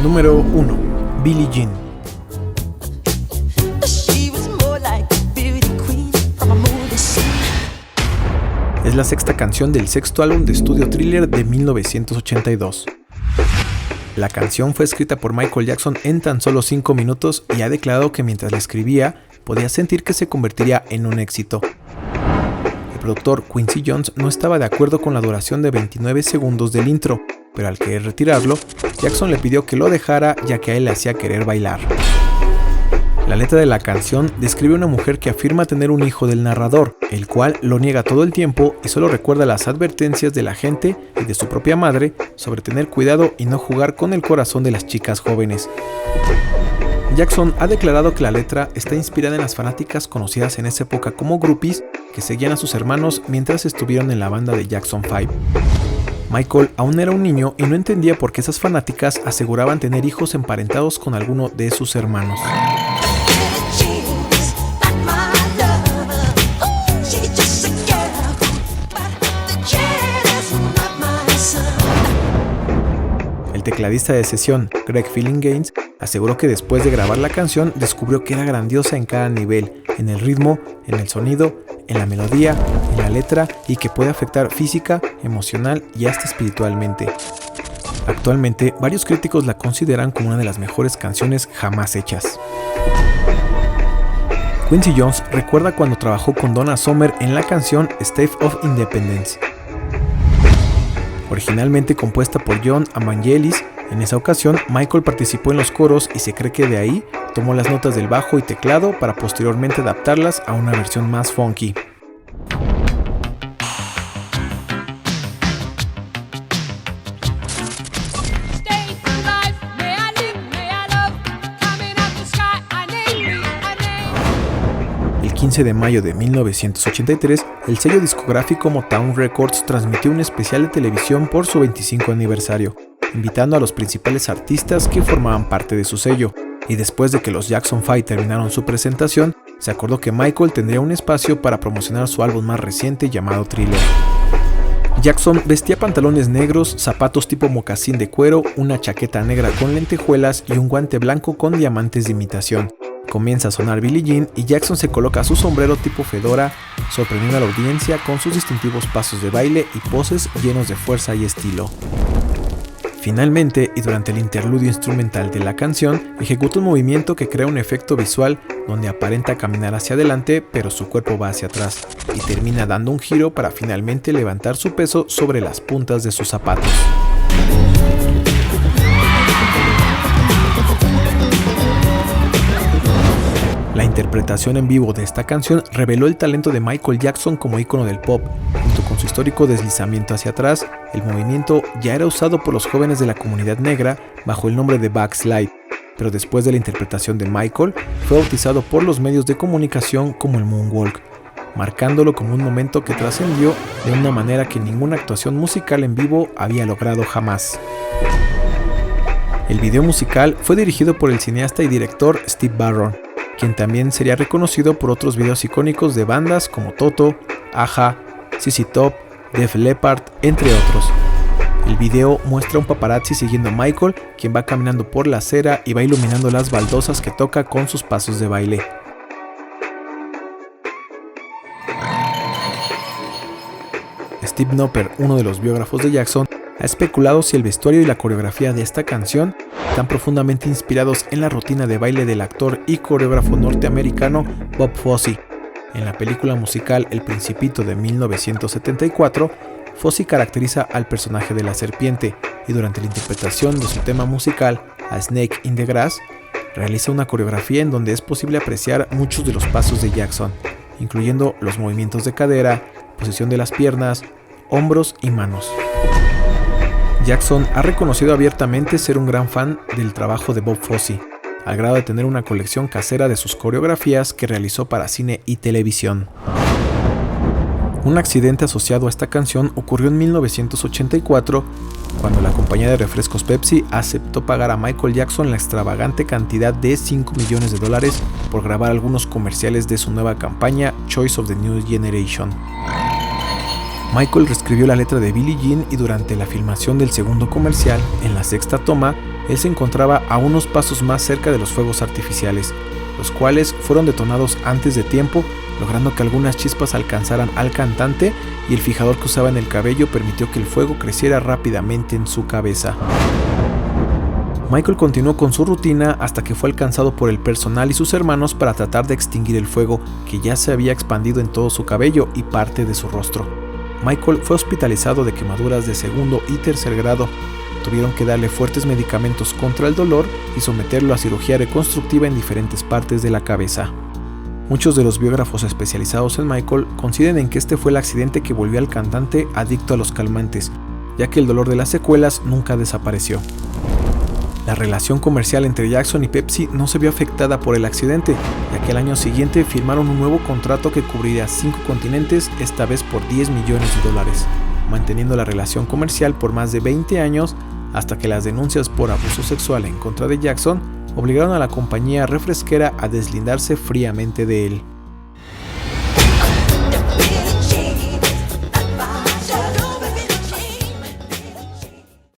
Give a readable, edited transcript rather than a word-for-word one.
Número 1. Billie Jean. Es la sexta canción del sexto álbum de estudio Thriller de 1982. La canción fue escrita por Michael Jackson en tan solo 5 minutos y ha declarado que mientras la escribía podía sentir que se convertiría en un éxito. El productor Quincy Jones no estaba de acuerdo con la duración de 29 segundos del intro, pero al querer retirarlo, Jackson le pidió que lo dejara ya que a él le hacía querer bailar. La letra de la canción describe a una mujer que afirma tener un hijo del narrador, el cual lo niega todo el tiempo y solo recuerda las advertencias de la gente y de su propia madre sobre tener cuidado y no jugar con el corazón de las chicas jóvenes. Jackson ha declarado que la letra está inspirada en las fanáticas conocidas en esa época como groupies que seguían a sus hermanos mientras estuvieron en la banda de Jackson 5. Michael aún era un niño y no entendía por qué esas fanáticas aseguraban tener hijos emparentados con alguno de sus hermanos. El tecladista de sesión, Greg Phillinganes, aseguró que después de grabar la canción descubrió que era grandiosa en cada nivel, en el ritmo, en el sonido, en la melodía, en la letra y que puede afectar física, emocional y hasta espiritualmente. Actualmente, varios críticos la consideran como una de las mejores canciones jamás hechas. Quincy Jones recuerda cuando trabajó con Donna Summer en la canción State of Independence. Originalmente compuesta por John Evangelis, en esa ocasión Michael participó en los coros y se cree que de ahí tomó las notas del bajo y teclado para posteriormente adaptarlas a una versión más funky. El 15 de mayo de 1983, el sello discográfico Motown Records transmitió un especial de televisión por su 25 aniversario, invitando a los principales artistas que formaban parte de su sello, y después de que los Jackson 5 terminaron su presentación, se acordó que Michael tendría un espacio para promocionar su álbum más reciente llamado Thriller. Jackson vestía pantalones negros, zapatos tipo mocasín de cuero, una chaqueta negra con lentejuelas y un guante blanco con diamantes de imitación. Comienza a sonar Billie Jean y Jackson se coloca su sombrero tipo fedora, sorprendiendo a la audiencia con sus distintivos pasos de baile y poses llenos de fuerza y estilo. Finalmente, y durante el interludio instrumental de la canción, ejecuta un movimiento que crea un efecto visual donde aparenta caminar hacia adelante, pero su cuerpo va hacia atrás, y termina dando un giro para finalmente levantar su peso sobre las puntas de sus zapatos. La interpretación en vivo de esta canción reveló el talento de Michael Jackson como ícono del pop. Junto con su histórico deslizamiento hacia atrás, el movimiento ya era usado por los jóvenes de la comunidad negra bajo el nombre de backslide, pero después de la interpretación de Michael, fue bautizado por los medios de comunicación como el moonwalk, marcándolo como un momento que trascendió de una manera que ninguna actuación musical en vivo había logrado jamás. El video musical fue dirigido por el cineasta y director Steve Barron, quien también sería reconocido por otros videos icónicos de bandas como Toto, Aja, ZZ Top, Def Leppard, entre otros. El video muestra a un paparazzi siguiendo a Michael, quien va caminando por la acera y va iluminando las baldosas que toca con sus pasos de baile. Steve Knopper, uno de los biógrafos de Jackson, ha especulado si el vestuario y la coreografía de esta canción están profundamente inspirados en la rutina de baile del actor y coreógrafo norteamericano Bob Fosse. En la película musical El Principito de 1974, Fosse caracteriza al personaje de la serpiente y durante la interpretación de su tema musical A Snake in the Grass, realiza una coreografía en donde es posible apreciar muchos de los pasos de Jackson, incluyendo los movimientos de cadera, posición de las piernas, hombros y manos. Jackson ha reconocido abiertamente ser un gran fan del trabajo de Bob Fosse, al grado de tener una colección casera de sus coreografías que realizó para cine y televisión. Un accidente asociado a esta canción ocurrió en 1984, cuando la compañía de refrescos Pepsi aceptó pagar a Michael Jackson la extravagante cantidad de $5 millones por grabar algunos comerciales de su nueva campaña Choice of the New Generation. Michael reescribió la letra de Billie Jean y durante la filmación del segundo comercial, en la sexta toma, él se encontraba a unos pasos más cerca de los fuegos artificiales, los cuales fueron detonados antes de tiempo, logrando que algunas chispas alcanzaran al cantante, y el fijador que usaba en el cabello permitió que el fuego creciera rápidamente en su cabeza. Michael continuó con su rutina hasta que fue alcanzado por el personal y sus hermanos para tratar de extinguir el fuego que ya se había expandido en todo su cabello y parte de su rostro. Michael fue hospitalizado de quemaduras de segundo y tercer grado. Tuvieron que darle fuertes medicamentos contra el dolor y someterlo a cirugía reconstructiva en diferentes partes de la cabeza. Muchos de los biógrafos especializados en Michael coinciden en que este fue el accidente que volvió al cantante adicto a los calmantes, ya que el dolor de las secuelas nunca desapareció. La relación comercial entre Jackson y Pepsi no se vio afectada por el accidente, ya que al año siguiente firmaron un nuevo contrato que cubriría 5 continentes, esta vez por $10 millones, manteniendo la relación comercial por más de 20 años, hasta que las denuncias por abuso sexual en contra de Jackson obligaron a la compañía refresquera a deslindarse fríamente de él.